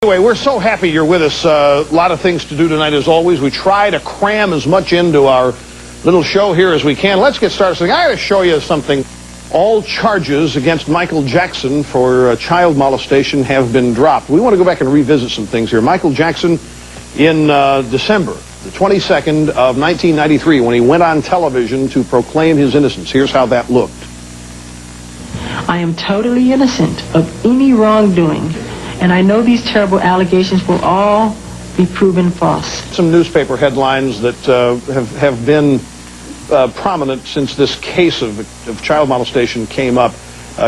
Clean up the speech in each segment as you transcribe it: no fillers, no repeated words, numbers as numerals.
Anyway, we're so happy you're with us. A lot of things to do tonight, as always. We try to cram as much into our little show here as we can. Let's get started. I got to show you something. All charges against Michael Jackson for child molestation have been dropped. We want to go back and revisit some things here. Michael Jackson, in December the 22nd of 1993, when he went on television to proclaim his innocence. Here's how that looked. I am totally innocent of any wrongdoing, and I know these terrible allegations will all be proven false. Some newspaper headlines that have been prominent since this case of child molestation came up.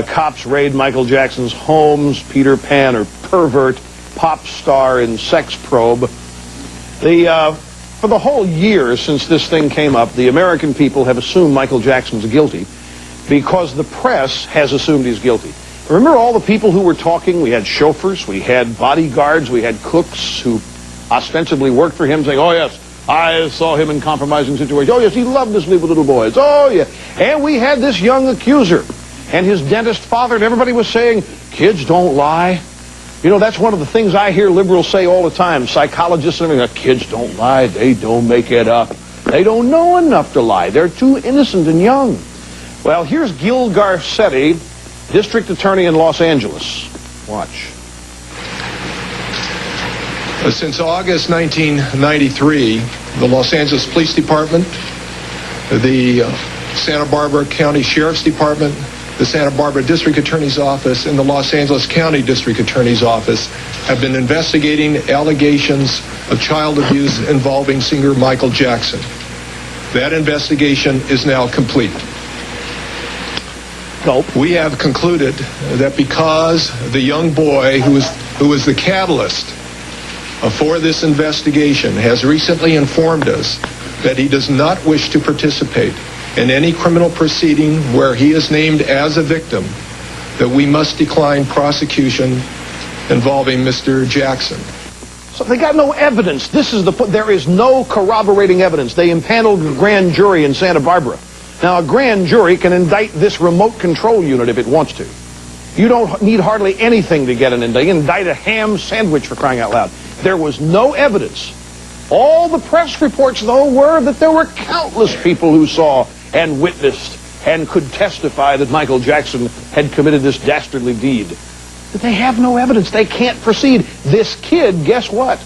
Cops raid Michael Jackson's homes, Peter Pan or pervert, pop star in sex probe. For the whole year since this thing came up, the American people have assumed Michael Jackson's guilty because the press has assumed he's guilty. Remember all the people who were talking? We had chauffeurs, we had bodyguards, we had cooks who ostensibly worked for him saying, oh yes, I saw him in compromising situations. Oh yes, he loved to sleep with little boys. Oh yeah. And we had this young accuser and his dentist father, and everybody was saying, kids don't lie. You know, that's one of the things I hear liberals say all the time. Psychologists and everything, kids don't lie, they don't make it up. They don't know enough to lie. They're too innocent and young. Well, here's Gil Garcetti, district attorney in Los Angeles. Watch. Since August 1993, the Los Angeles Police Department, the Santa Barbara County Sheriff's Department, the Santa Barbara District Attorney's Office, and the Los Angeles County District Attorney's Office have been investigating allegations of child abuse involving singer Michael Jackson. That investigation is now complete. Gulp. We have concluded that because the young boy who was the catalyst for this investigation has recently informed us that he does not wish to participate in any criminal proceeding where he is named as a victim, that we must decline prosecution involving Mr. Jackson. So they got no evidence. This is there is no corroborating evidence. They impaneled a grand jury in Santa Barbara. Now, a grand jury can indict this remote control unit if it wants to. You don't need hardly anything to get an indict. You can indict a ham sandwich, for crying out loud. There was no evidence. All the press reports, though, were that there were countless people who saw and witnessed and could testify that Michael Jackson had committed this dastardly deed. But they have no evidence. They can't proceed. This kid, guess what?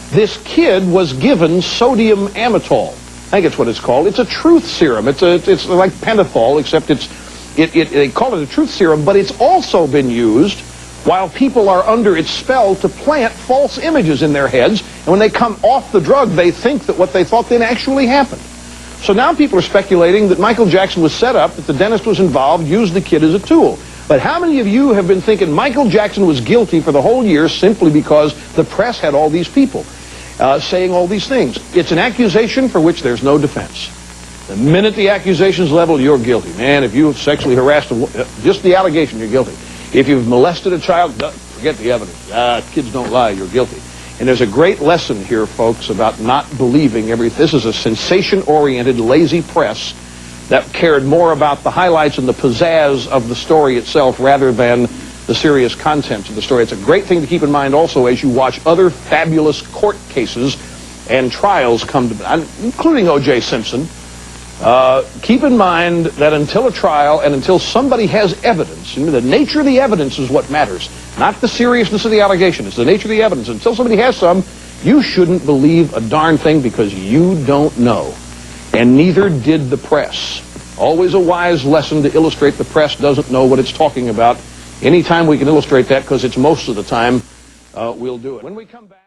This kid was given sodium amytal. I think it's what it's called. It's a truth serum. It's like pentothal, except they call it a truth serum, but it's also been used while people are under its spell to plant false images in their heads, and when they come off the drug, they think that what they thought then actually happened. So now people are speculating that Michael Jackson was set up, that the dentist was involved, used the kid as a tool. But how many of you have been thinking Michael Jackson was guilty for the whole year simply because the press had all these people saying all these things? It's an accusation for which there's no defense. The minute the accusation's leveled, you're guilty. Man, if you have sexually harassed just the allegation, you're guilty. If you've molested a child, forget the evidence. Kids don't lie, you're guilty. And there's a great lesson here, folks, about not believing everything. This is a sensation-oriented, lazy press that cared more about the highlights and the pizzazz of the story itself rather than the serious contents of the story. It's a great thing to keep in mind also as you watch other fabulous court cases and trials come to, including O.J. Simpson. Keep in mind that until a trial and until somebody has evidence, the nature of the evidence is what matters, not the seriousness of the allegation. It's the nature of the evidence. Until somebody has some, you shouldn't believe a darn thing because you don't know. And neither did the press. Always a wise lesson to illustrate the press doesn't know what it's talking about. Anytime we can illustrate that, because it's most of the time, we'll do it. When we come back...